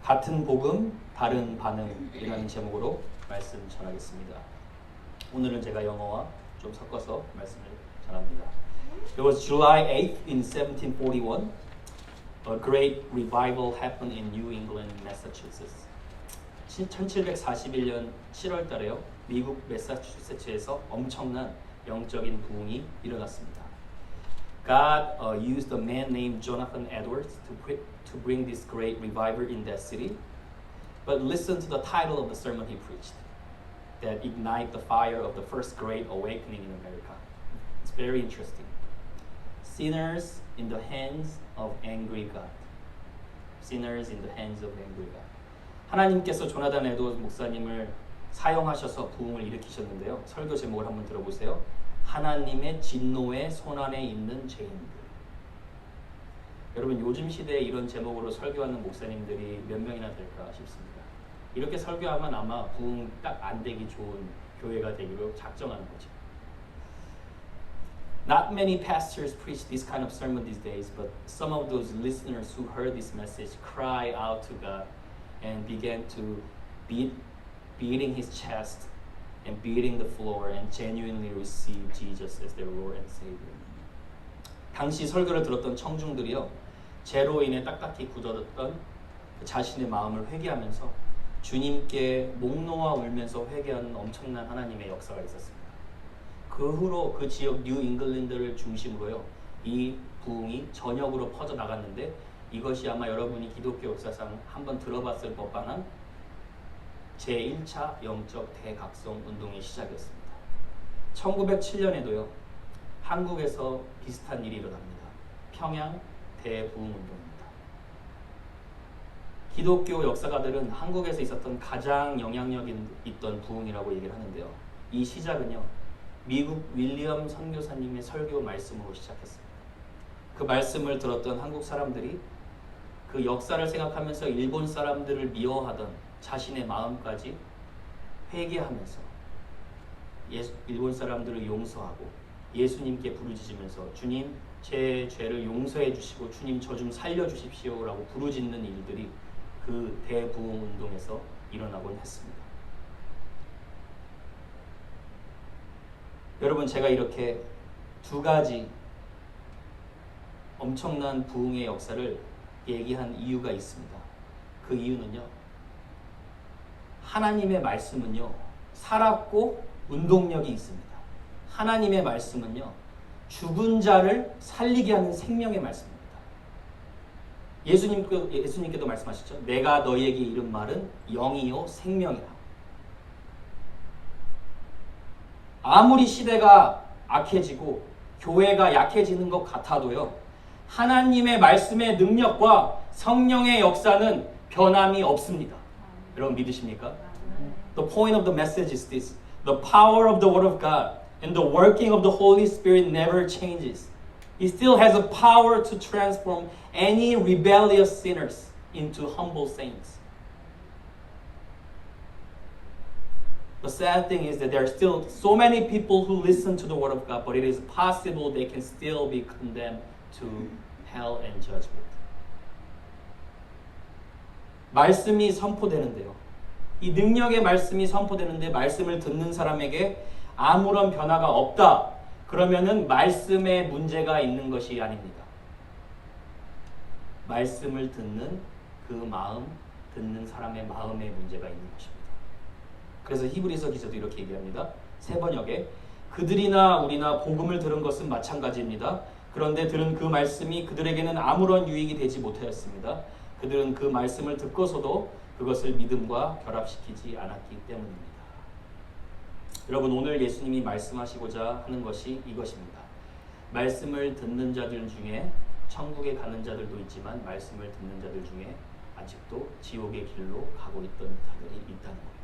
같은 복음, 다른 반응이라는 제목으로 말씀 전하겠습니다. 오늘은 제가 영어와 좀 섞어서 말씀을 전합니다. It was July 8th in 1741. A great revival happened in New England, Massachusetts. 1741년 7월 달에요. 미국 매사추세츠에서 엄청난 영적인 부흥이 일어났습니다. God used a man named Jonathan Edwards to bring this great revival in that city. But listen to the title of the sermon he preached, that ignite the fire of the first great awakening in America. It's very interesting. Sinners in the hands of angry God. Sinners in the hands of angry God. 하나님께서 조나단 에드워드 목사님을 사용하셔서 부흥을 일으키셨는데요. 설교 제목을 한번 들어보세요. 하나님의 진노의 손안에 있는 죄인들. 여러분 요즘 시대에 이런 제목으로 설교하는 목사님들이 몇 명이나 될까 싶습니다. 이렇게 설교하면 아마 부흥 딱 안 되기 좋은 교회가 되기로 작정하는 거죠. Not many pastors preach this kind of sermon these days, but some of those listeners who heard this message cry out to God and began to beating his chest and beating the floor and genuinely receive Jesus as their Lord and Savior. 당시 설교를 들었던 청중들이요, 죄로 인해 딱딱히 굳어졌던 자신의 마음을 회개하면서 주님께 목 놓아 울면서 회개하는 엄청난 하나님의 역사가 있었습니다. 그 후로 그 지역 뉴 잉글랜드를 중심으로요, 이 부흥이 전역으로 퍼져 나갔는데 이것이 아마 여러분이 기독교 역사상 한번 들어봤을 법한 제1차 영적 대각성 운동의 시작이었습니다. 1907년에도요, 한국에서 비슷한 일이 일어납니다. 평양 대부흥 운동입니다. 기독교 역사가들은 한국에서 있었던 가장 영향력 있던 부흥이라고 얘기를 하는데요. 이 시작은요, 미국 윌리엄 선교사님의 설교 말씀으로 시작했습니다. 그 말씀을 들었던 한국 사람들이 그 역사를 생각하면서 일본 사람들을 미워하던 자신의 마음까지 회개하면서 일본 사람들을 용서하고 예수님께 부르짖으면서 주님 제 죄를 용서해 주시고 주님 저 좀 살려주십시오 라고 부르짖는 일들이 그 대부흥 운동에서 일어나곤 했습니다. 여러분 제가 이렇게 두 가지 엄청난 부흥의 역사를 얘기한 이유가 있습니다. 그 이유는요, 하나님의 말씀은요 살았고 운동력이 있습니다. 하나님의 말씀은요 죽은 자를 살리게 하는 생명의 말씀입니다. 예수님께도 말씀하셨죠. 내가 너희에게 이른 말은 영이요 생명이라. 아무리 시대가 악해지고 교회가 약해지는 것 같아도요, 하나님의 말씀의 능력과 성령의 역사는 변함이 없습니다. 여러분 믿으십니까? The point of the message is this. The power of the Word of God and the working of the Holy Spirit never changes. He still has a power to transform any rebellious sinners into humble saints. The sad thing is that there are still so many people who listen to the Word of God, but it is possible they can still be condemned to hell and judgment. 말씀이 선포되는데요. 이 능력의 말씀이 선포되는데 말씀을 듣는 사람에게 아무런 변화가 없다. 그러면은 말씀에 문제가 있는 것이 아닙니다. 말씀을 듣는 그 마음, 듣는 사람의 마음에 문제가 있는 것입니다. 그래서 히브리서 기자도 이렇게 얘기합니다. 세 번역에 그들이나 우리나 복음을 들은 것은 마찬가지입니다. 그런데 들은 그 말씀이 그들에게는 아무런 유익이 되지 못하였습니다. 그들은 그 말씀을 듣고서도 그것을 믿음과 결합시키지 않았기 때문입니다. 여러분 오늘 예수님이 말씀하시고자 하는 것이 이것입니다. 말씀을 듣는 자들 중에 천국에 가는 자들도 있지만 말씀을 듣는 자들 중에 아직도 지옥의 길로 가고 있던 자들이 있다는 거예요.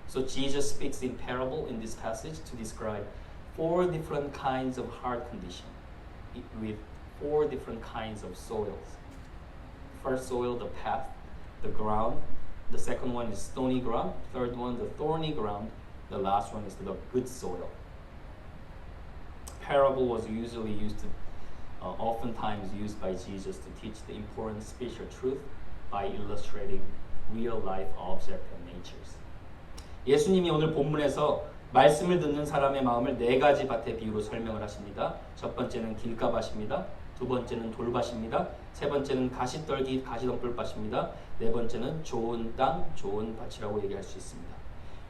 So Jesus speaks in parable in this passage to describe four different kinds of heart condition with four different kinds of soils. First soil, the path, the ground. The second one is stony ground. Third one, the thorny ground. The last one is the good soil. Parable was oftentimes used by Jesus to teach the important spiritual truth by illustrating real life object and natures. 예수님이 오늘 본문에서 말씀을 듣는 사람의 마음을 네 가지 밭의 비유로 설명을 하십니다. 첫 번째는 길가밭입니다. 두 번째는 돌밭입니다. 세 번째는 가시떨기 가시덤불밭입니다. 네 번째는 좋은 땅 좋은 밭이라고 얘기할 수 있습니다.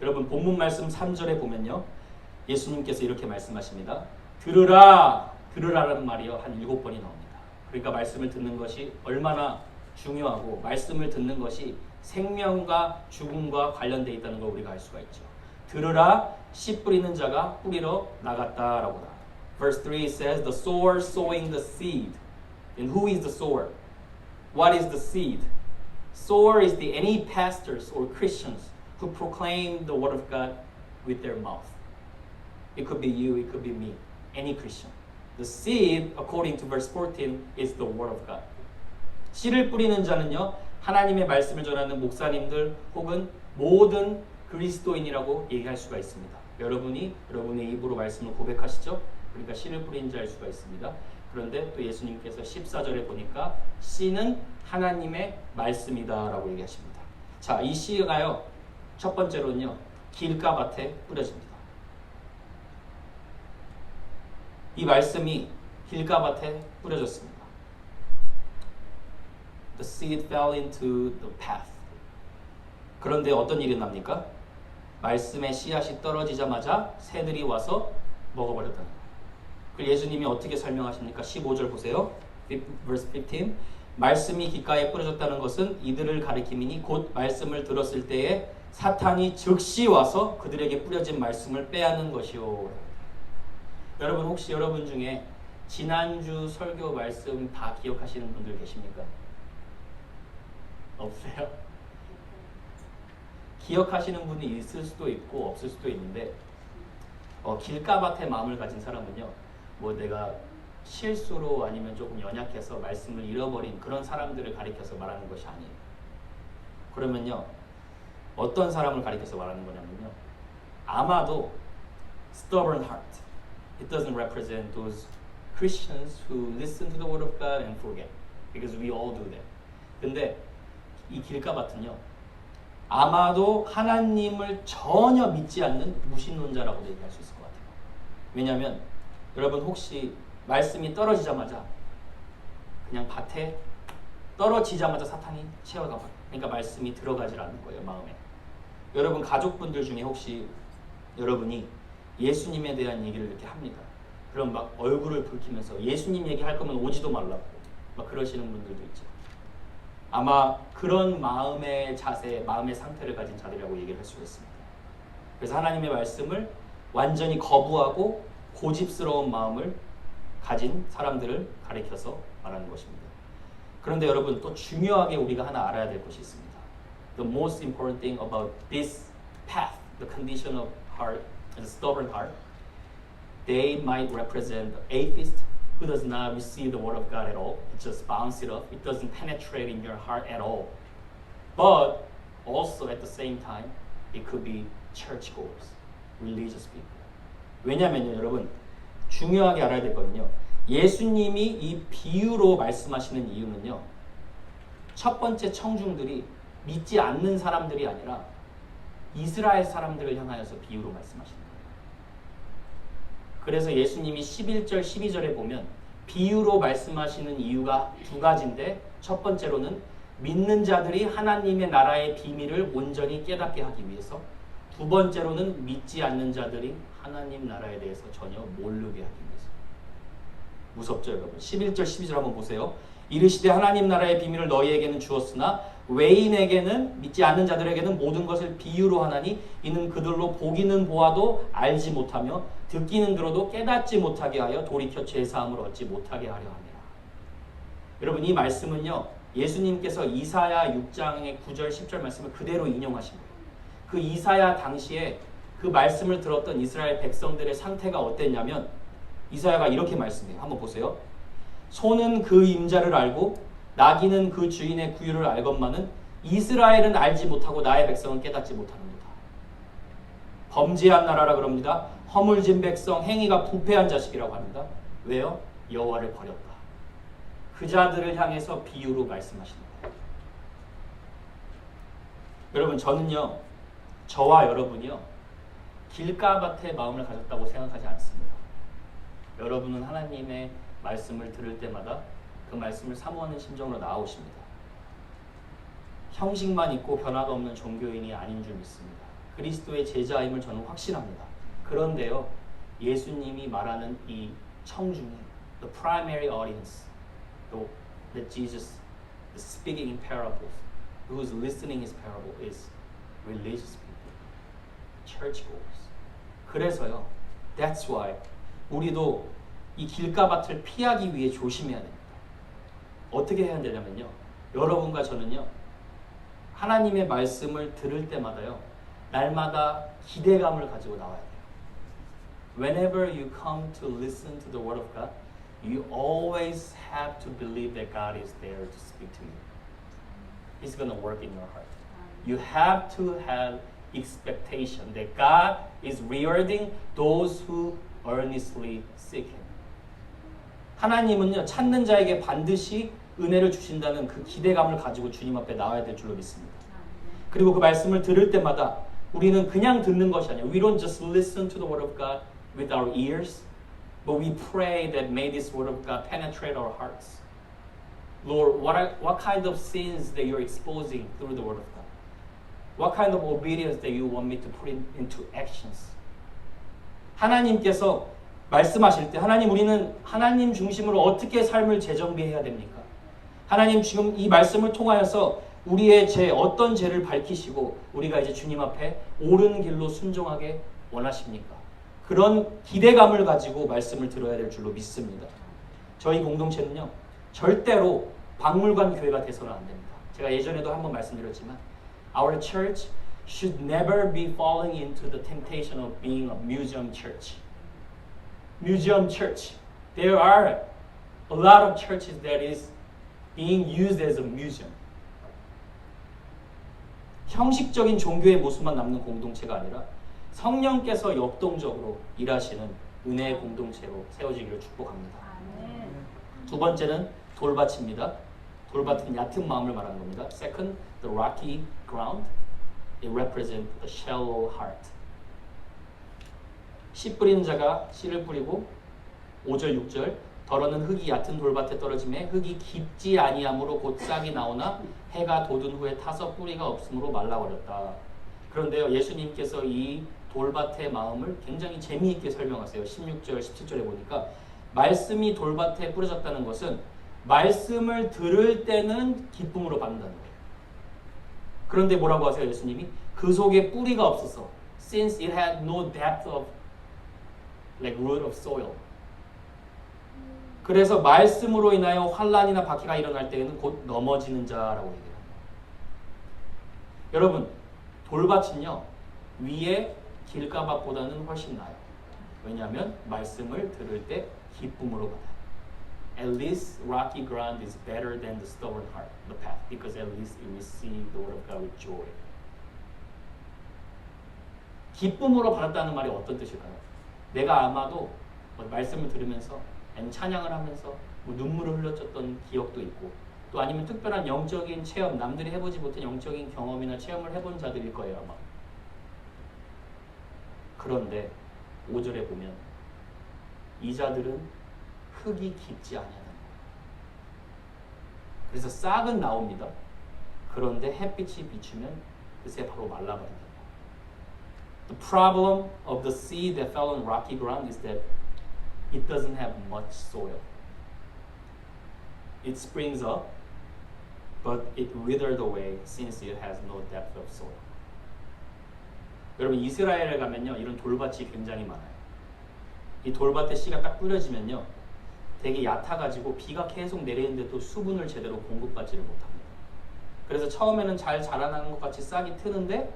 여러분 본문 말씀 3절에 보면요. 예수님께서 이렇게 말씀하십니다. 들으라 들으라라는 말이요 한 7번이 나옵니다. 그러니까 말씀을 듣는 것이 얼마나 중요하고 말씀을 듣는 것이 생명과 죽음과 관련되어 있다는 걸 우리가 알 수가 있죠. 들으라 씨 뿌리는 자가 뿌리러 나갔다라고 나와요. Verse 3 says the sower sowing the seed. And who is the sower? What is the seed? Sower is the any pastors or Christians who proclaim the word of God with their mouth. It could be you, it could be me, any Christian. The seed, according to verse 14, is the word of God. 씨를 뿌리는 자는요, 하나님의 말씀을 전하는 목사님들 혹은 모든 그리스도인이라고 얘기할 수가 있습니다. 여러분이 여러분의 입으로 말씀을 고백하시죠? 그러니까 씨를 뿌린 자일 수가 있습니다. 그런데 또 예수님께서 14절에 보니까 씨는 하나님의 말씀이다 라고 얘기하십니다. 자, 이 씨가요, 첫 번째로는요, 길가밭에 뿌려집니다. 이 말씀이 길가밭에 뿌려졌습니다. The seed fell into the path. 그런데 어떤 일이 납니까? 말씀의 씨앗이 떨어지자마자 새들이 와서 먹어버렸다는 거예요. 그걸 예수님이 어떻게 설명하십니까? 15절 보세요. Verse 15. 말씀이 귓가에 뿌려졌다는 것은 이들을 가리킴이니 곧 말씀을 들었을 때에 사탄이 즉시 와서 그들에게 뿌려진 말씀을 빼앗는 것이요. 여러분 혹시 여러분 중에 지난주 설교 말씀 다 기억하시는 분들 계십니까? 없어요? 기억하시는 분이 있을 수도 있고 없을 수도 있는데 길가밭의 마음을 가진 사람은요, 뭐 내가 실수로 아니면 조금 연약해서 말씀을 잃어버린 그런 사람들을 가리켜서 말하는 것이 아니에요. 그러면요, 어떤 사람을 가리켜서 말하는 거냐면요, 아마도 stubborn heart. It doesn't represent those Christians who listen to the word of God and forget, because we all do that. 근데 이 길가밭은요, 아마도 하나님을 전혀 믿지 않는 무신론자라고 얘기할 수 있을 것 같아요. 왜냐하면 여러분 혹시 말씀이 떨어지자마자 그냥 밭에 떨어지자마자 사탄이 채워가버려요. 그러니까 말씀이 들어가질 않는 거예요, 마음에. 여러분 가족분들 중에 혹시 여러분이 예수님에 대한 얘기를 이렇게 합니다. 그럼 막 얼굴을 붉히면서 예수님 얘기할 거면 오지도 말라고 막 그러시는 분들도 있죠. 아마 그런 마음의 자세, 마음의 상태를 가진 자들이라고 얘기를 할 수 있습니다. 그래서 하나님의 말씀을 완전히 거부하고 고집스러운 마음을 가진 사람들을 가리켜서 말하는 것입니다. 그런데 여러분 또 중요하게 우리가 하나 알아야 될 것이 있습니다. The most important thing about this path, the condition of heart, and the stubborn heart, they might represent the atheist who does not receive the word of God at all. It just bounces it off. It doesn't penetrate in your heart at all. But also at the same time, it could be churchgoers, religious people. 왜냐면요, 여러분 중요하게 알아야 될 거는요. 예수님이 이 비유로 말씀하시는 이유는요. 첫 번째 청중들이 믿지 않는 사람들이 아니라 이스라엘 사람들을 향하여서 비유로 말씀하시는 거예요. 그래서 예수님이 11절, 12절에 보면 비유로 말씀하시는 이유가 두 가지인데 첫 번째로는 믿는 자들이 하나님의 나라의 비밀을 온전히 깨닫게 하기 위해서, 두 번째로는 믿지 않는 자들이 하나님 나라에 대해서 전혀 모르게 하기 위해서. 무섭죠 여러분? 11절 12절 한번 보세요. 이르시되 하나님 나라의 비밀을 너희에게는 주었으나 외인에게는, 믿지 않는 자들에게는 모든 것을 비유로 하나니 이는 그들로 보기는 보아도 알지 못하며 듣기는 들어도 깨닫지 못하게 하여 돌이켜 죄사함을 얻지 못하게 하려 함이라. 여러분 이 말씀은요, 예수님께서 이사야 6장의 9절 10절 말씀을 그대로 인용하신 거예요. 그 이사야 당시에 그 말씀을 들었던 이스라엘 백성들의 상태가 어땠냐면 이사야가 이렇게 말씀해요. 한번 보세요. 소는 그 임자를 알고 나귀는 그 주인의 구유를 알건만은 이스라엘은 알지 못하고 나의 백성은 깨닫지 못하는도다. 범죄한 나라라 그럽니다. 허물진 백성, 행위가 부패한 자식이라고 합니다. 왜요? 여호와를 버렸다. 그 자들을 향해서 비유로 말씀하시는 거예요. 여러분 저는요 저와 여러분이요 길가밭의 마음을 가졌다고 생각하지 않습니다. 여러분은 하나님의 말씀을 들을 때마다 그 말씀을 사모하는 심정으로 나아오십니다. 형식만 있고 변화가 없는 종교인이 아닌 줄 믿습니다. 그리스도의 제자임을 저는 확신합니다. 그런데요 예수님이 말하는 이 청중이 the primary audience that Jesus is speaking in parables, who's listening his parable is religious people, churchgoers. 그래서요 that's why 우리도 이 길가밭을 피하기 위해 조심해야 됩니다. 어떻게 해야 되냐면요 여러분과 저는요 하나님의 말씀을 들을 때마다요 날마다 기대감을 가지고 나와야 돼요. Whenever you come to listen to the word of God, you always have to believe that God is there to speak to you. He's going to work in your heart. You have to have expectation that God is rewarding those who earnestly seek Him. 하나님은요 찾는 자에게 반드시 은혜를 주신다는 그 기대감을 가지고 주님 앞에 나와야 될 줄로 믿습니다. 그리고 그 말씀을 들을 때마다 우리는 그냥 듣는 것이 아니에요. We don't just listen to the word of God with our ears, but we pray that may this word of God penetrate our hearts. Lord, what kind of sins that you're exposing through the word of God? What kind of obedience that you want me to put into actions? 하나님께서 말씀하실 때 하나님 우리는 하나님 중심으로 어떻게 삶을 재정비해야 됩니까? 하나님 지금 이 말씀을 통하여서 우리의 죄 어떤 죄를 밝히시고 우리가 이제 주님 앞에 옳은 길로 순종하게 원하십니까? 그런 기대감을 가지고 말씀을 들어야 될 줄로 믿습니다. 저희 공동체는요 절대로 박물관 교회가 돼서는 안 됩니다. 제가 예전에도 한번 말씀드렸지만 Our church should never be falling into the temptation of being a museum church. Museum church. There are a lot of churches that is being used as a museum. 형식적인 종교의 모습만 남는 공동체가 아니라 성령께서 역동적으로 일하시는 은혜의 공동체로 세워지기를 축복합니다. 두 번째는 돌밭입니다. 돌밭은 얕은 마음을 말하는 겁니다. Second, the rocky ground. It represents the shallow heart. 씨 뿌리는 자가 씨를 뿌리고 5절 6절 더러는 흙이 얕은 돌밭에 떨어짐에 흙이 깊지 아니함으로 곧 싹이 나오나 해가 돋은 후에 타서 뿌리가 없으므로 말라버렸다. 그런데요 예수님께서 이 돌밭의 마음을 굉장히 재미있게 설명하세요. 16절 17절에 보니까 말씀이 돌밭에 뿌려졌다는 것은 말씀을 들을 때는 기쁨으로 받는다는 거예요. 그런데 뭐라고 하세요 예수님이? 그 속에 뿌리가 없어서 since it had no depth of like root of soil. 그래서 말씀으로 인하여 환난이나 박해가 일어날 때에는 곧 넘어지는 자라고 얘기합니다. 여러분 돌밭은요 위에 길가밭보다는 훨씬 나아요. 왜냐하면 말씀을 들을 때 기쁨으로 받아요. At least rocky ground is better than the stubborn heart, the path, because at least you receive the word of God with joy. 기쁨으로 받았다는 말이 어떤 뜻일까요? 내가 아마도 말씀을 들으면서 아니면 찬양을 하면서 눈물을 흘렸었던 기억도 있고 또 아니면 특별한 영적인 체험, 남들이 해보지 못한 영적인 경험이나 체험을 해본 자들일 거예요 아마. 그런데 5절에 보면 이 자들은 흙이 깊지 아니하다는 거예요. 그래서 싹은 나옵니다. 그런데 햇빛이 비추면 그새 바로 말라버린다. The problem of the seed that fell on rocky ground is that it doesn't have much soil. It springs up, but it withered away since it has no depth of soil. 여러분 이스라엘에 가면요 이런 돌밭이 굉장히 많아요. 이 돌밭에 씨가 딱 뿌려지면요 되게 얕아가지고 비가 계속 내리는데도 수분을 제대로 공급받지를 못합니다. 그래서 처음에는 잘 자라나는 것 같이 싹이 트는데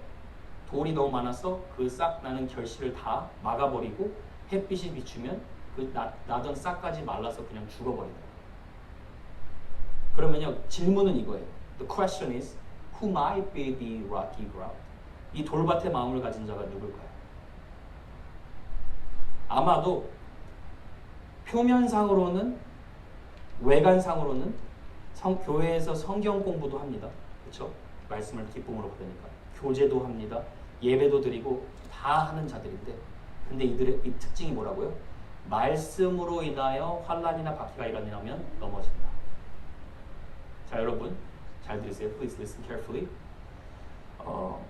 돌이 너무 많아서 그 싹 나는 결실을 다 막아버리고 햇빛이 비추면 그 나던 싹까지 말라서 그냥 죽어버린다. 그러면요 질문은 이거예요. The question is, who might be the rocky ground? 이 돌밭의 마음을 가진 자가 누굴까요? 아마도 표면상으로는 외관상으로는 교회에서 성경 공부도 합니다. 그렇죠? 말씀을 기쁨으로 받으니까. 교제도 합니다. 예배도 드리고 다 하는 자들인데, 근데 이들의 이 특징이 뭐라고요? 말씀으로 인하여 환난이나 박해가 일어나면 넘어진다. 자, 여러분 잘 들으세요. Please listen carefully.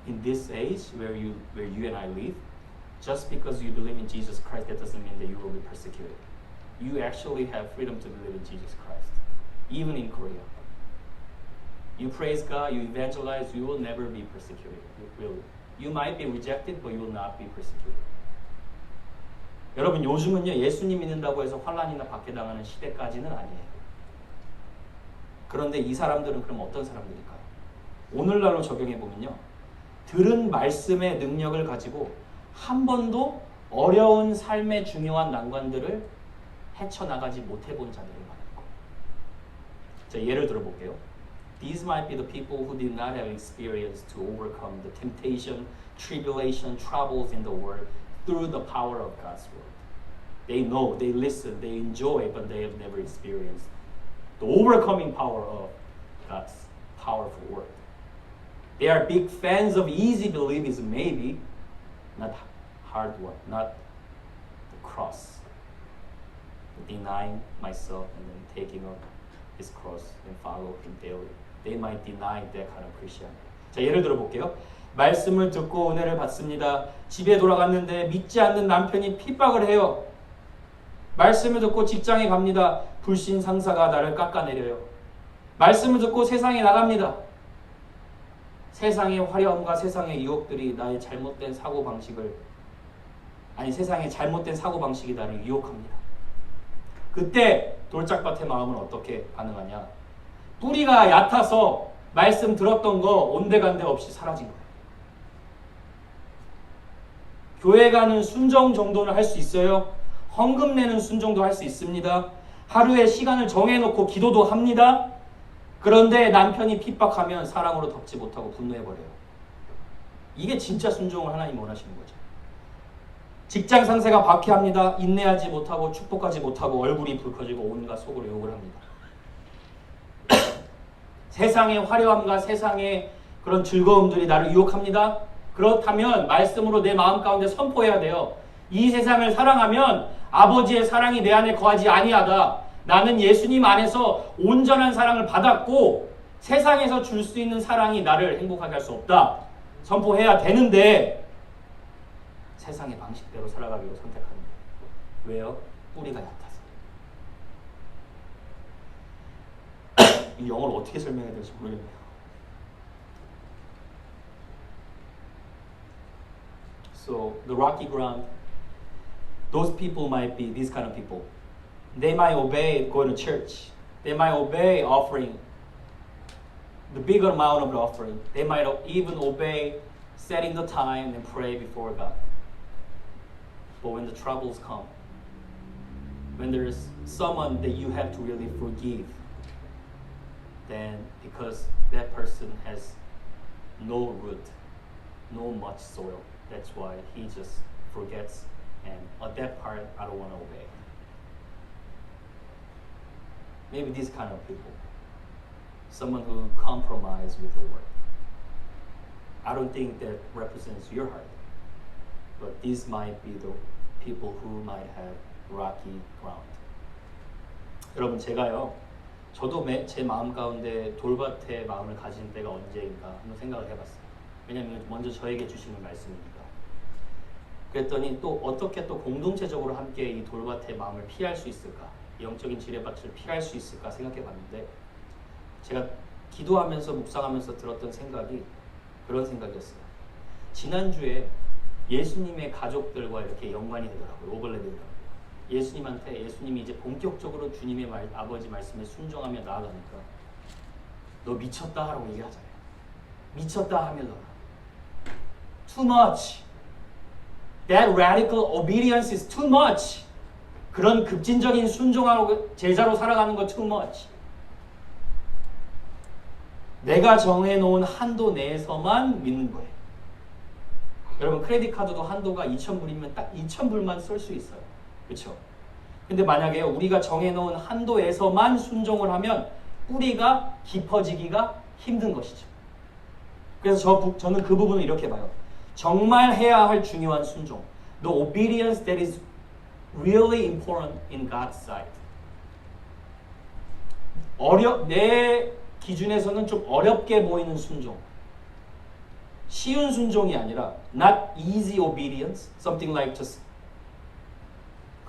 In this age where you and I live, just because you believe in Jesus Christ, that doesn't mean that you will be persecuted. You actually have freedom to believe in Jesus Christ, even in Korea. You praise God, you evangelize, you will never be persecuted. You might be rejected, but you will not be persecuted. 여러분, 요즘은요, 예수님 믿는다고 해서 환난이나 박해당하는 시대까지는 아니에요. 그런데 이 사람들은 그럼 어떤 사람들일까요? 오늘날로 적용해 보면요, 들은 말씀의 능력을 가지고 한 번도 어려운 삶의 중요한 난관들을 헤쳐나가지 못해본 자들을 말하는 거예요. 자, 예를 들어 볼게요. These might be the people who did not have experience to overcome the temptation, tribulation, troubles in the world through the power of God's word. They know, they listen, they enjoy, but they have never experienced the overcoming power of God's powerful word. They are big fans of easy believism, maybe, not hard work, not the cross. Denying myself and then taking up his cross and follow him daily. They might deny that kind of Christianity. 자, 예를 들어 볼게요. 말씀을 듣고 은혜를 받습니다. 집에 돌아갔는데 믿지 않는 남편이 핍박을 해요. 말씀을 듣고 직장에 갑니다. 불신 상사가 나를 깎아내려요. 말씀을 듣고 세상에 나갑니다. 세상의 화려함과 세상의 유혹들이 나의 잘못된 사고방식을, 세상의 잘못된 사고방식이 나를 유혹합니다. 그때 돌짝밭의 마음은 어떻게 반응하냐? 뿌리가 얕아서 말씀 들었던 거 온데간데 없이 사라진 거예요. 교회 가는 순종 정도는 할 수 있어요. 헌금 내는 순종도 할 수 있습니다. 하루에 시간을 정해놓고 기도도 합니다. 그런데 남편이 핍박하면 사랑으로 덮지 못하고 분노해버려요. 이게 진짜 순종을 하나님 원하시는 거죠. 직장 상사가 박해합니다. 인내하지 못하고 축복하지 못하고 얼굴이 불 커지고 온갖 속으로 욕을 합니다. 세상의 화려함과 세상의 그런 즐거움들이 나를 유혹합니다. 그렇다면 말씀으로 내 마음 가운데 선포해야 돼요. 이 세상을 사랑하면 아버지의 사랑이 내 안에 거하지 아니하다. 나는 예수님 안에서 온전한 사랑을 받았고 세상에서 줄 수 있는 사랑이 나를 행복하게 할 수 없다. 선포해야 되는데 세상의 방식대로 살아가기로 선택합니다. 왜요? 뿌리가 얕아서. 이 영어를 어떻게 설명해야 될지 모르겠네요. So the rocky ground, those people might be these kind of people. They might obey going to church. They might obey offering the bigger amount of the offering. They might even obey setting the time and pray before God. But when the troubles come, when there's someone that you have to really forgive, then because that person has no root, no much soil, that's why he just forgets, and at that part I don't want to obey. Maybe these kind of people, someone who compromise with the word. I don't think that represents your heart, but these might be the people who might have rocky ground. 여러분, 저도 제 마음 가운데 돌밭의 마음을 가진 때가 언제인가 한번 생각을 해봤어요. 왜냐하면 먼저 저에게 주시는 말씀이니까. 그랬더니 또 어떻게 또 공동체적으로 함께 이 돌밭의 마음을 피할 수 있을까, 영적인 지뢰밭을 피할 수 있을까 생각해봤는데, 제가 기도하면서 묵상하면서 들었던 생각이 그런 생각이었어요. 지난주에 예수님의 가족들과 이렇게 연관이 되더라고요. 오버랩이 되더라고요. 예수님이 이제 본격적으로 주님의 아버지 말씀에 순종하며 나아가니까 너 미쳤다 하라고 얘기하잖아요. 미쳤다 하밀러라. Too much. That radical obedience is too much. 그런 급진적인 순종하고 제자로 살아가는 거 too much. 내가 정해놓은 한도 내에서만 믿는 거예요. 여러분, 크레딧 카드도 한도가 2,000불이면 딱 2,000불만 쓸 수 있어요. 그렇죠? 근데 만약에 우리가 정해놓은 한도에서만 순종을 하면 뿌리가 깊어지기가 힘든 것이죠. 그래서 저는 그 부분을 이렇게 봐요. 정말 해야 할 중요한 순종. The obedience that is really important in God's sight. 내 기준에서는 좀 어렵게 보이는 순종. 쉬운 순종이 아니라 not easy obedience, something like just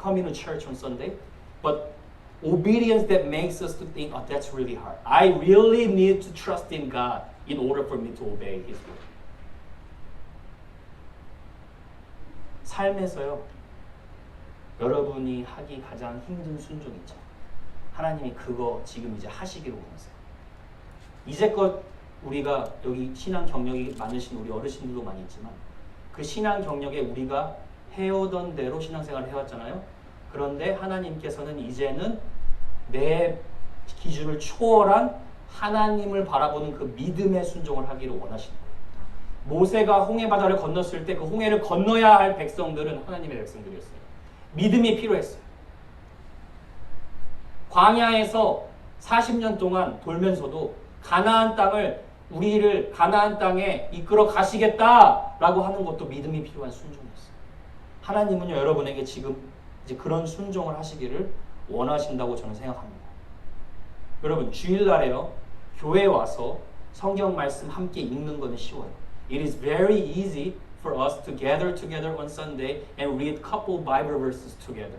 coming to church on Sunday, but obedience that makes us to think, oh, that's really hard. I really need to trust in God in order for me to obey His will. 삶에서요, 여러분이 하기 가장 힘든 순종이죠. 하나님이 그거 지금 이제 하시기를 원하세요. 이제껏 우리가 여기 신앙 경력이 많으신 우리 어르신들도 많이 있지만 그 신앙 경력에 우리가 해오던 대로 신앙생활을 해왔잖아요. 그런데 하나님께서는 이제는 내 기준을 초월한 하나님을 바라보는 그 믿음의 순종을 하기를 원하시는 거예요. 모세가 홍해 바다를 건넜을 때 그 홍해를 건너야 할 백성들은 하나님의 백성들이었어요. 믿음이 필요했어요. 광야에서 40년 동안 돌면서도 가나안 땅을 우리를 가나안 땅에 이끌어 가시겠다라고 하는 것도 믿음이 필요한 순종이었어요. 하나님은요, 여러분에게 지금 이제 그런 순종을 하시기를 원하신다고 저는 생각합니다. 여러분, 주일날에요, 교회에 와서 성경 말씀 함께 읽는 것은 쉬워요. It is very easy for us to gather together on Sunday and read couple Bible verses together.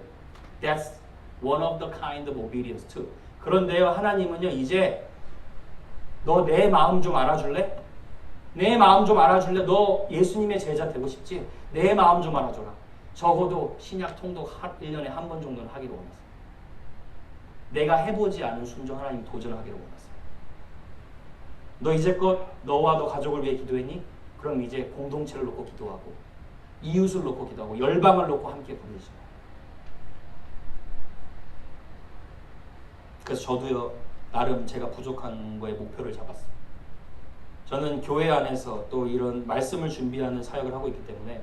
That's one of the kind of obedience too. 그런데요, 하나님은요, 이제 너 내 마음 좀 알아줄래? 내 마음 좀 알아줄래? 너 예수님의 제자 되고 싶지? 내 마음 좀 알아줘라. 적어도 신약 통독 1년에 한 번 정도는 하기를 원하세요. 내가 해보지 않은 순종 하나님 도전하기를 원하세요. 너 이제껏 너와 너 가족을 위해 기도했니? 그럼 이제 공동체를 놓고 기도하고 이웃을 놓고 기도하고 열방을 놓고 함께 부르시죠. 그래서 저도요, 나름 제가 부족한 거에 목표를 잡았어요. 저는 교회 안에서 또 이런 말씀을 준비하는 사역을 하고 있기 때문에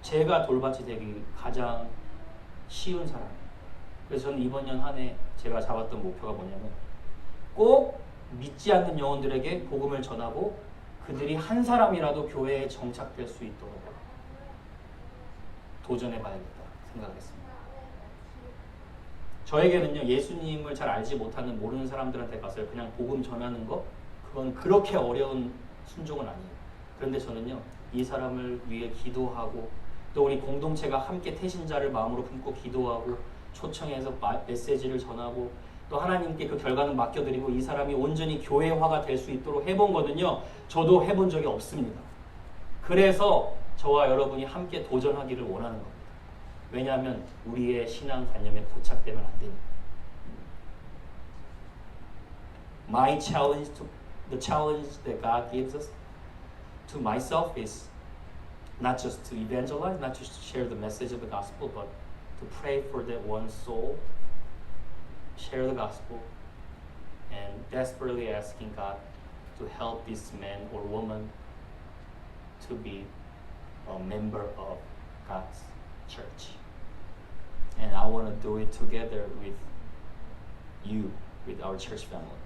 제가 돌밭이 되기 가장 쉬운 사람이에요. 그래서 저는 이번 년 한 해 제가 잡았던 목표가 뭐냐면 꼭 믿지 않는 영혼들에게 복음을 전하고 그들이 한 사람이라도 교회에 정착될 수 있도록 도전해봐야겠다 생각했습니다. 저에게는요, 예수님을 잘 알지 못하는 모르는 사람들한테 가서 그냥 복음 전하는 거, 그건 그렇게 어려운 순종은 아니에요. 그런데 저는요, 이 사람을 위해 기도하고 또 우리 공동체가 함께 태신자를 마음으로 품고 기도하고 초청해서 메시지를 전하고 또 하나님께 그 결과는 맡겨드리고 이 사람이 온전히 교회화가 될 수 있도록 해본 거는요, 저도 해본 적이 없습니다. 그래서 저와 여러분이 함께 도전하기를 원하는 겁니다. 왜냐하면 우리의 신앙관념에 고착되면 안 되니까. The challenge that God gives us to myself is not just to evangelize, not just to share the message of the gospel, but to pray for that one soul, share the gospel, and desperately asking God to help this man or woman to be a member of God's church. And I want to do it together with you, with our church family.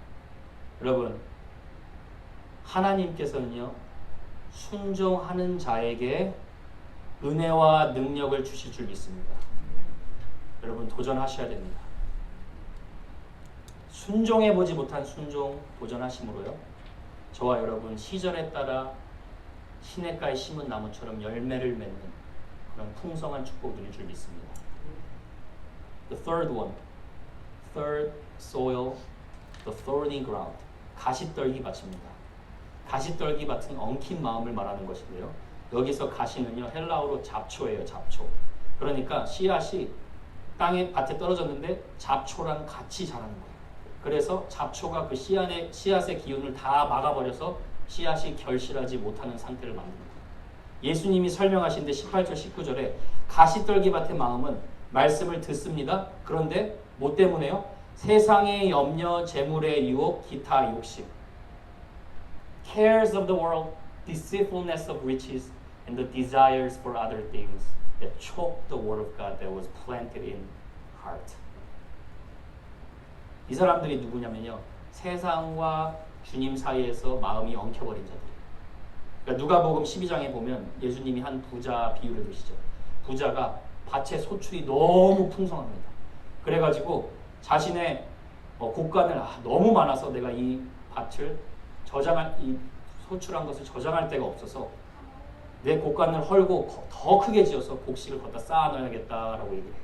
여러분, 하나님께서는요, 순종하는 자에게 은혜와 능력을 주실 줄 믿습니다. 여러분, 도전하셔야 됩니다. 순종해보지 못한 순종 도전하심으로요, 저와 여러분 시절에 따라 시냇가에 심은 나무처럼 열매를 맺는 그런 풍성한 축복 누릴 줄 믿습니다. The third soil, the thorny ground. 가시떨기 밭입니다. 가시떨기 밭은 엉킨 마음을 말하는 것인데요. 여기서 가시는요, 헬라어로 잡초예요, 잡초. 그러니까 씨앗이 밭에 떨어졌는데 잡초랑 같이 자라는 거예요. 그래서 잡초가 그 씨앗의 기운을 다 막아버려서 씨앗이 결실하지 못하는 상태를 만듭니다. 예수님이 설명하신데 18절 19절에 가시떨기 밭의 마음은 말씀을 듣습니다. 그런데 뭐 때문에요? 세상의 염려, 재물의 유혹, 기타 욕심. Cares of the world, deceitfulness of riches, and the desires for other things that choke the word of God that was planted in heart. 이 사람들이 누구냐면요, 세상과 주님 사이에서 마음이 엉켜버린 자들. 그러니까 누가복음 12장에 보면 예수님이 한 부자 비유를 드시죠. 부자가 밭에 소출이 너무 풍성합니다. 그래가지고 자신의 곡간을 너무 많아서 내가 이 밭을 이 소출한 것을 저장할 데가 없어서 내 곡간을 헐고 더 크게 지어서 곡식을 걷다 쌓아놔야겠다라고 얘기를 해요.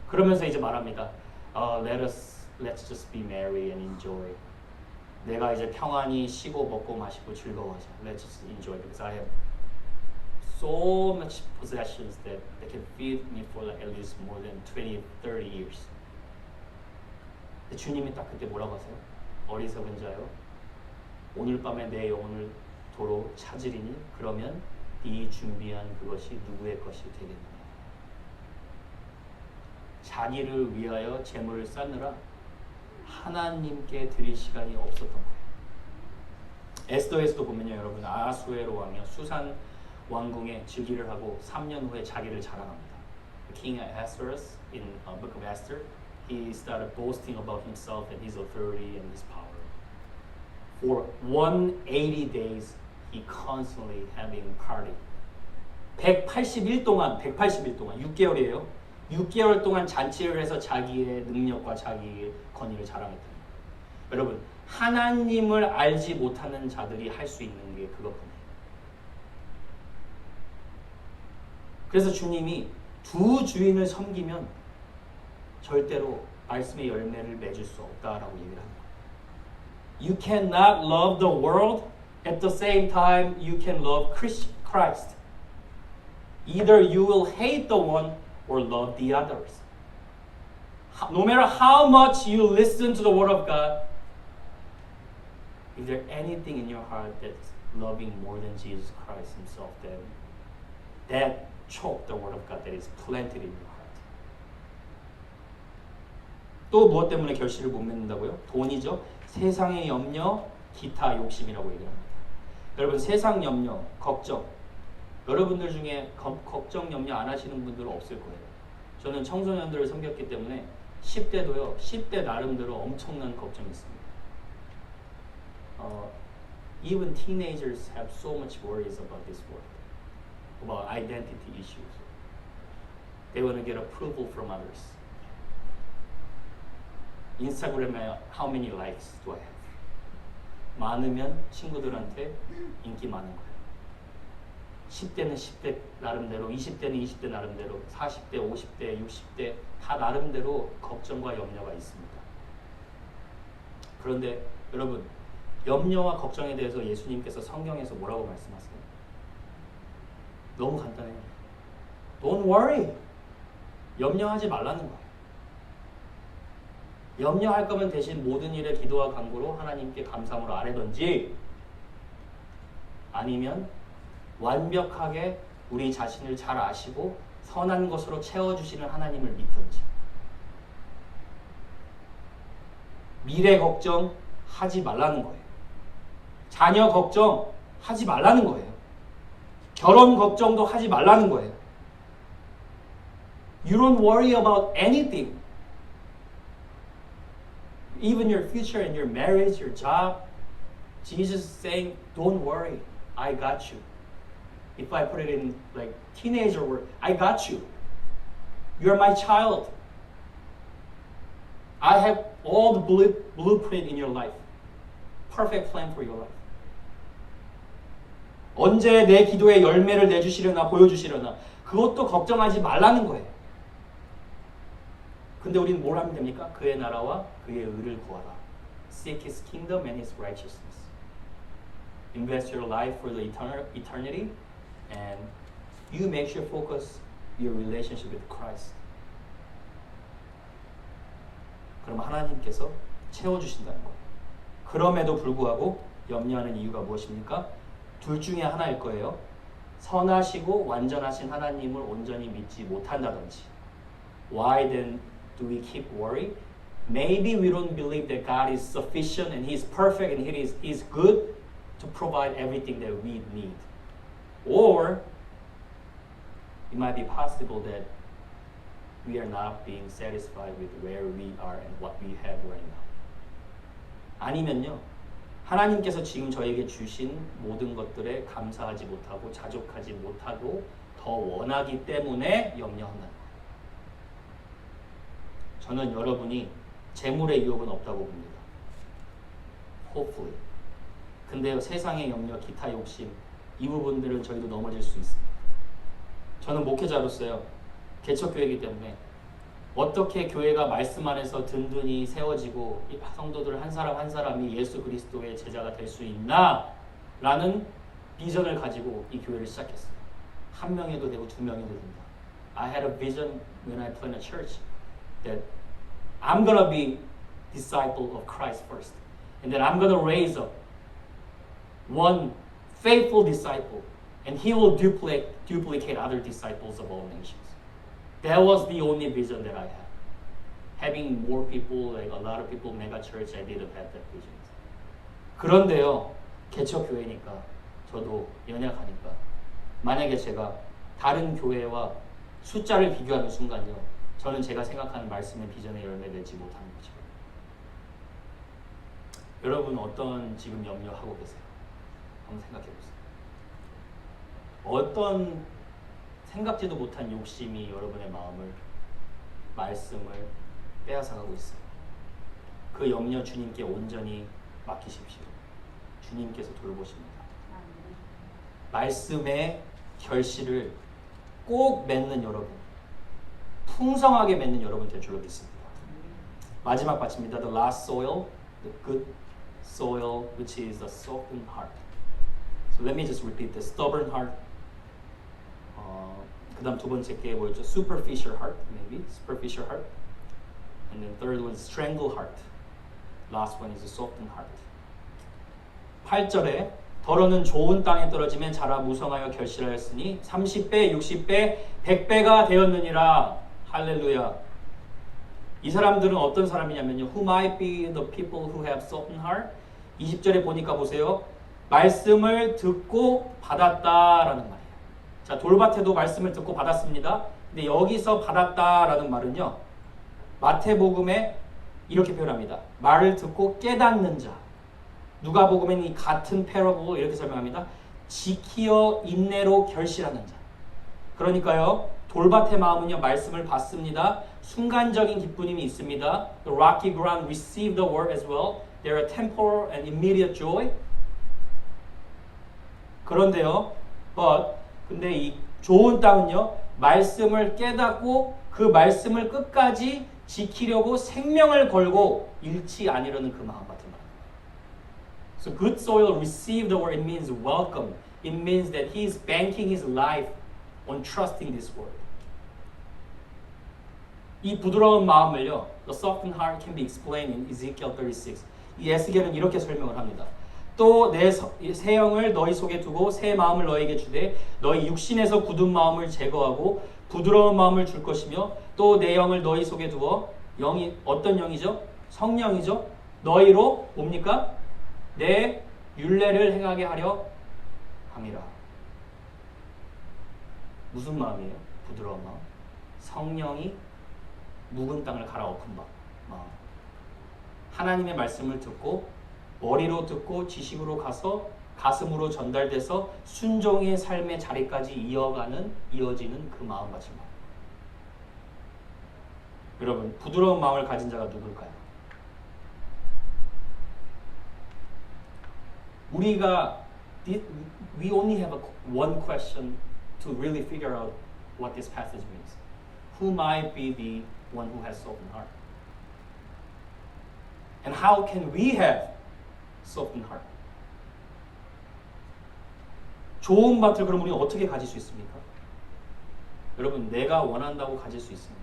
그러면서 이제 말합니다. Let's just be merry and enjoy. 내가 이제 평안히 쉬고 먹고 마시고 즐거워하자. Let's just enjoy because I have so much possessions that they can feed me for like at least more than 20, 30 years. 근데 주님이 딱 그때 뭐라고 하세요? 어리석은 자요. 오늘 밤에 내 영혼을 도로 찾으리니 그러면 네 준비한 그것이 누구의 것이 되겠느냐. 자기를 위하여 재물을 쌓느라 하나님께 드릴 시간이 없었던 거예요. 에스더에서도 보면요, 여러분, 아수에로 왕이요 수산 왕궁에 즉위를 하고 3년 후에 자기를 자랑합니다. King Ahasuerus in Book of Esther, he started boasting about himself and his authority and his power. For 180 days, he constantly having party. 180일 동안 6개월이에요. 6개월 동안 잔치를 해서 자기의 능력과 자기의 권위를 자랑했다. 여러분, 하나님을 알지 못하는 자들이 할 수 있는 게 그것뿐이에요. 그래서 주님이 두 주인을 섬기면 절대로 말씀의 열매를 맺을 수 없다라고 얘기를 합니다. You cannot love the world at the same time you can love Christ. Either you will hate the one or love the others. No matter how much you listen to the word of God, if there's anything in your heart that's loving more than Jesus Christ himself, then that choke the word of God that is planted in your heart. 또 무엇 때문에 결실을 못 맺는다고요? 돈이죠. 세상의 염려, 기타 욕심이라고 얘기를 합니다. 여러분, 세상 염려, 걱정, 여러분들 중에 걱정, 염려 안 하시는 분들은 없을 거예요. 저는 청소년들을 섬겼기 때문에 10대도요. 10대 나름대로 엄청난 걱정이 있습니다. Even teenagers have so much worries about this world, about identity issues. They want to get approval from others. 인스타그램에 how many likes do I have? 많으면 친구들한테 인기 많은 거예요. 10대는 10대 나름대로, 20대는 20대 나름대로, 40대, 50대, 60대 다 나름대로 걱정과 염려가 있습니다. 그런데 여러분, 염려와 걱정에 대해서 예수님께서 성경에서 뭐라고 말씀하세요? 너무 간단해요. Don't worry. 염려하지 말라는 거예요. 염려할 거면 대신 모든 일에 기도와 간구로 하나님께 감사함으로 아뢰든지, 아니면 완벽하게 우리 자신을 잘 아시고 선한 것으로 채워주시는 하나님을 믿든지. 미래 걱정 하지 말라는 거예요. 자녀 걱정 하지 말라는 거예요. 결혼 걱정도 하지 말라는 거예요. You don't worry about anything. Even your future and your marriage, your job. Jesus is saying, don't worry, I got you. If I put it in like teenager word, I got you. You're my child. I have all the blueprint in your life. Perfect plan for your life. 언제 내 기도에 열매를 내주시려나 보여주시려나 그것도 걱정하지 말라는 거예요. 근데 우리는 뭘 하면 됩니까? 그의 나라와 그의 의를 구하라. Seek His kingdom and His righteousness. Invest your life for the eternity and you make sure focus your relationship with Christ. 그럼 하나님께서 채워주신다는 거예요. 그럼에도 불구하고 염려하는 이유가 무엇입니까? 둘 중에 하나일 거예요. 선하시고 완전하신 하나님을 온전히 믿지 못한다든지. Why then do we keep worry? Maybe we don't believe that God is sufficient and He's perfect and He's good to provide everything that we need. Or it might be possible that we are not being satisfied with where we are and what we have right now. 아니면요, 하나님께서 지금 저에게 주신 모든 것들에 감사하지 못하고 자족하지 못하고 더 원하기 때문에 염려한다는 거예요. 저는 여러분이 재물의 유혹은 없다고 봅니다. Hopefully. 근데 세상의 염려, 기타 욕심 이 부분들은 저희도 넘어질 수 있습니다. 저는 목회자로서요. 개척교회이기 때문에 어떻게 교회가 말씀 안에서 든든히 세워지고 성도들 한 사람 한 사람이 예수 그리스도의 제자가 될 수 있나? 라는 비전을 가지고 이 교회를 시작했어요. 한 명에도 되고 두 명에도 된다. I had a vision when I planted a church that I'm gonna be disciple of Christ first. And then I'm gonna raise up one faithful disciple and he will duplicate other disciples of all nations. That was the only vision that I had. Having more people, like a lot of people, mega church, I didn't have that vision. 그런데요, 개척교회니까 저도 연약하니까 만약에 제가 다른 교회와 숫자를 비교하는 순간요, 저는 제가 생각하는 말씀의 비전에 열매 맺지 못하는 거죠. 여러분 어떤 지금 염려하고 계세요? 한번 생각해 보세요. 어떤 생각지도 못한 욕심이 여러분의 마음을, 말씀을 빼앗아가고 있어요. 그 염려 주님께 온전히 맡기십시오. 주님께서 돌보십니다. 말씀의 결실을 꼭 맺는 여러분, 풍성하게 맺는 여러분 될 줄로 믿습니다. 마지막 받칩니다. The last soil, the good soil, which is a softened heart. So let me just repeat this. Stubborn heart. 그 다음 두 번째 게 뭐였죠? Superficial heart, maybe. Superficial heart. And then third one is strangled heart. Last one is a softened heart. 8절에 더러는 좋은 땅에 떨어지면 자라 무성하여 결실하였으니 30배, 60배, 100배가 되었느니라. 할렐루야. 이 사람들은 어떤 사람이냐면요. Who might be the people who have softened heart? 20절에 보니까 보세요. 말씀을 듣고 받았다라는 말이에요. 자, 돌밭에도 말씀을 듣고 받았습니다. 근데 여기서 받았다라는 말은요. 마태복음에 이렇게 표현합니다. 말을 듣고 깨닫는 자. 누가복음에는 이 같은 패러블 이렇게 설명합니다. 지키어 인내로 결실하는 자. 그러니까요. 돌밭의 마음은요. 말씀을 받습니다. 순간적인 기쁨이 있습니다. The rocky ground receive the word as well. There are temporal and immediate joy. 그런데요. 근데 이 좋은 땅은요. 말씀을 깨닫고 그 말씀을 끝까지 지키려고 생명을 걸고 잃지 아니려는 그 마음 같은 말. So good soil receive the word. It means welcome. It means that he is banking his life on trusting this word. 이 부드러운 마음을요. The softened heart can be explained in Ezekiel 36. 이 에스겔은 이렇게 설명을 합니다. 또 내 새 영을 너희 속에 두고 새 마음을 너희에게 주되 너희 육신에서 굳은 마음을 제거하고 부드러운 마음을 줄 것이며 또 내 영을 너희 속에 두어 영이 어떤 영이죠? 성령이죠. 너희로 뭡니까? 내 율례를 행하게 하려 함이라. 무슨 마음이에요? 부드러운 마음. 성령이 묵은 땅을 갈아엎은 마음. 하나님의 말씀을 듣고 머리로 듣고 지식으로 가서 가슴으로 전달돼서 순종의 삶의 자리까지 이어지는 그 마음가짐. 여러분, 부드러운 마음을 가진 자가 누굴까요? we only have one question to really figure out what this passage means. Who might be the one who has softened heart? And how can we have softened heart? 좋은 밭을 그럼 우리는 어떻게 가질 수 있습니까? 여러분, 내가 원한다고 가질 수 있습니까?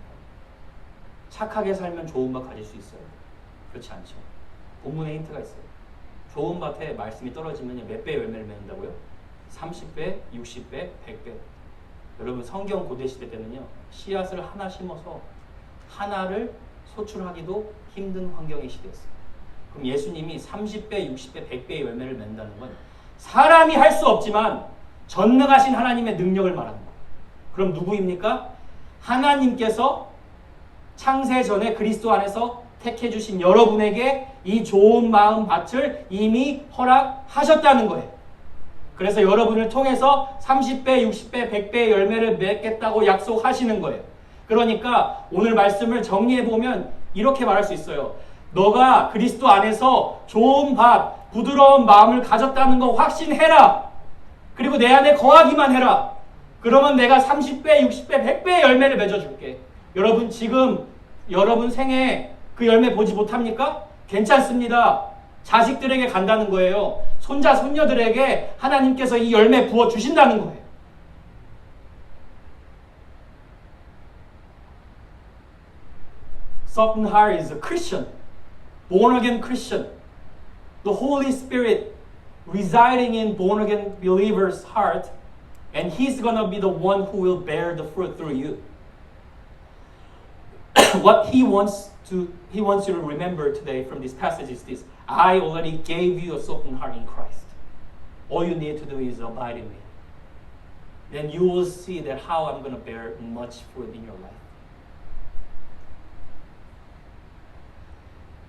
착하게 살면 좋은 밭 가질 수 있어요? 그렇지 않죠. 본문에 힌트가 있어요. 좋은 밭에 말씀이 떨어지면 몇 배 열매를 맺는다고요? 30배, 60배, 100배. 여러분, 성경 고대시대 때는요. 씨앗을 하나 심어서 하나를 소출하기도 힘든 환경의 시대였어요. 그럼 예수님이 30배, 60배, 100배의 열매를 맺는다는 건 사람이 할 수 없지만 전능하신 하나님의 능력을 말하는 거예요. 그럼 누구입니까? 하나님께서 창세 전에 그리스도 안에서 택해 주신 여러분에게 이 좋은 마음 밭을 이미 허락하셨다는 거예요. 그래서 여러분을 통해서 30배, 60배, 100배의 열매를 맺겠다고 약속하시는 거예요. 그러니까 오늘 말씀을 정리해보면 이렇게 말할 수 있어요. 너가 그리스도 안에서 좋은 밭, 부드러운 마음을 가졌다는 거 확신해라. 그리고 내 안에 거하기만 해라. 그러면 내가 30배, 60배, 100배의 열매를 맺어줄게. 여러분 지금 여러분 생에 그 열매 보지 못합니까? 괜찮습니다. 자식들에게 간다는 거예요. 손자, 손녀들에게 하나님께서 이 열매 부어주신다는 거예요. Softened heart is a Christian, born again Christian. The Holy Spirit residing in born again believer's heart, and He's gonna be the one who will bear the fruit through you. What He wants you to remember today from this passage is this: I already gave you a softened heart in Christ. All you need to do is abide in me. Then you will see that how I'm gonna bear much fruit in your life.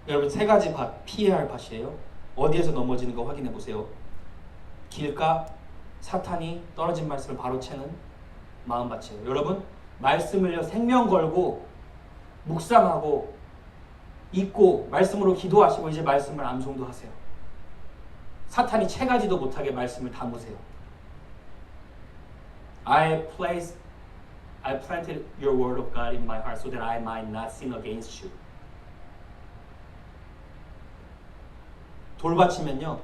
여러분 세 가지 밭, 피해야 할 밭이에요. 어디에서 넘어지는 거 확인해 보세요. 길가, 사탄이 떨어진 말씀을 바로 채는 마음밭이에요. 여러분 말씀을요 생명 걸고 묵상하고 읽고 말씀으로 기도하시고 이제 말씀을 암송도 하세요. 사탄이 채가지도 못하게 말씀을 담으세요. I planted your word of God in my heart so that I might not sin against you. 돌밭이면요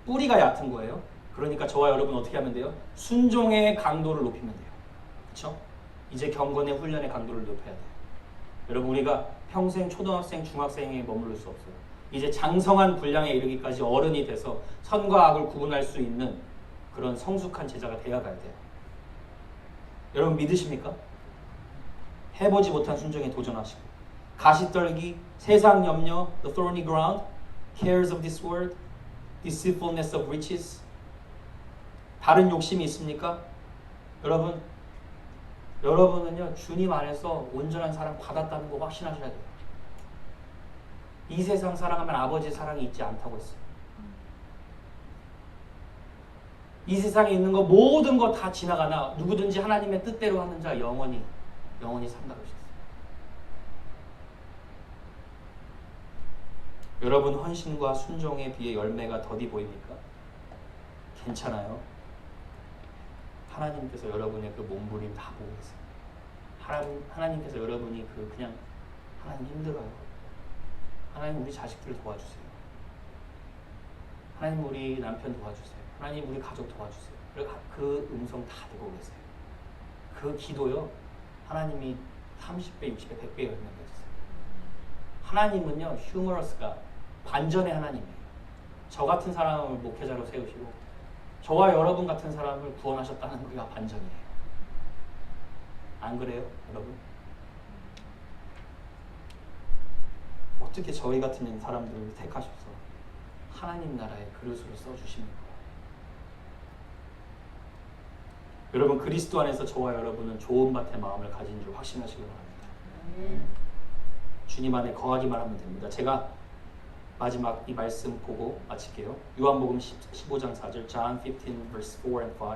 뿌리가 얕은 거예요. 그러니까 저와 여러분 어떻게 하면 돼요? 순종의 강도를 높이면 돼요. 그렇죠? 이제 경건의 훈련의 강도를 높여야 돼요. 여러분 우리가 평생 초등학생, 중학생에 머무를 수 없어요. 이제 장성한 분량에 이르기까지 어른이 돼서 선과 악을 구분할 수 있는 그런 성숙한 제자가 되어가야 돼요. 여러분 믿으십니까? 해보지 못한 순종에 도전하시고 가시떨기, 세상 염려, the thorny ground, cares of this world, deceitfulness of riches. 다른 욕심이 있습니까? 여러분은요 주님 안에서 온전한 사랑 받았다는 거 확신하셔야 돼요. 이 세상 사랑하면 아버지의 사랑이 있지 않다고 했어요. 이 세상에 있는 거 모든 거 다 지나가나 누구든지 하나님의 뜻대로 하는 자 영원히 산다고 하셨어요. 여러분 헌신과 순종에 비해 열매가 더디 보입니까? 괜찮아요. 하나님께서 여러분의 그 몸부림 다 보고 계세요. 하나님께서 여러분이 그냥 하나님 힘들어요. 하나님 우리 자식들 도와주세요. 하나님 우리 남편 도와주세요. 하나님 우리 가족 도와주세요. 그 음성 다 듣고 계세요. 그 기도요. 하나님이 30배, 60배, 100배 열매 맺으세요. 하나님은요. 휴머러스가 반전의 하나님이에요. 저 같은 사람을 목회자로 세우시고 저와 여러분 같은 사람을 구원하셨다는 그가 반전이에요. 안 그래요, 여러분? 어떻게 저희 같은 사람들을 택하셔서 하나님 나라의 그릇으로 써주십니까? 여러분 그리스도 안에서 저와 여러분은 좋은 밭의 마음을 가진 줄 확신하시기 바랍니다. 주님 안에 거하기만 하면 됩니다. 제가 마지막 이 말씀 보고 마칠게요. 요한복음 15장 4절 John 15 verse 4 and 5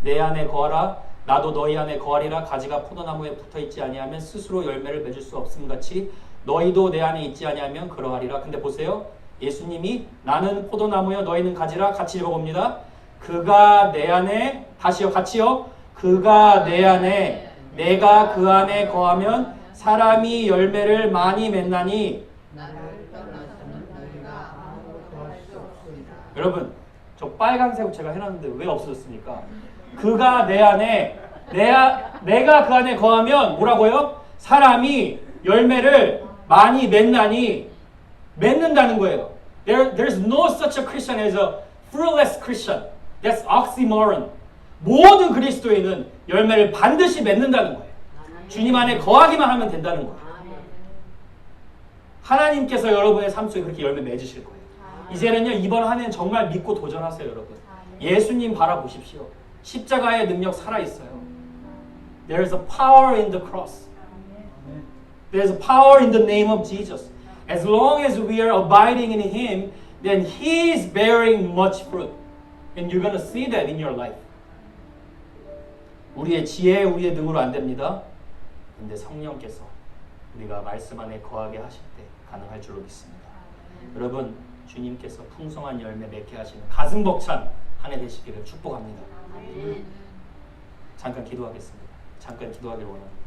내 안에 거하라 나도 너희 안에 거하리라. 가지가 포도나무에 붙어있지 아니하면 스스로 열매를 맺을 수 없음같이 너희도 내 안에 있지 아니하면 그러하리라. 근데 보세요. 예수님이 나는 포도나무여 너희는 가지라. 같이 읽어봅니다. 그가 내 안에 다시요 같이요. 그가 내 안에 내가 그 안에 거하면 사람이 열매를 많이 맺나니. 여러분 저 빨간색 제가 해놨는데 왜 없어졌습니까? 그가 내 안에 내가 그 안에 거하면 뭐라고요? 사람이 열매를 많이 맺나니. 맺는다는 거예요. There's no such a Christian as a fruitless Christian. That's oxymoron. 모든 그리스도인은 열매를 반드시 맺는다는 거예요. 주님 안에 거하기만 하면 된다는 거예요. 하나님께서 여러분의 삶 속에 그렇게 열매 맺으실 거예요. 이제는요 이번 한 해는 정말 믿고 도전하세요. 여러분 예수님 바라보십시오. 십자가의 능력 살아있어요. There's a power in the cross. There's a power in the name of Jesus. As long as we are abiding in Him, then He is bearing much fruit. And you're going to see that in your life. 우리의 지혜, 우리의 능으로 안 됩니다. 근데 성령께서 우리가 말씀 안에 거하게 하실 때 가능할 줄로 믿습니다. 여러분, 주님께서 풍성한 열매 맺게 하시는 가슴 벅찬 한 해 되시기를 축복합니다. 잠깐 기도하겠습니다. 잠깐 기도하길 원합니다.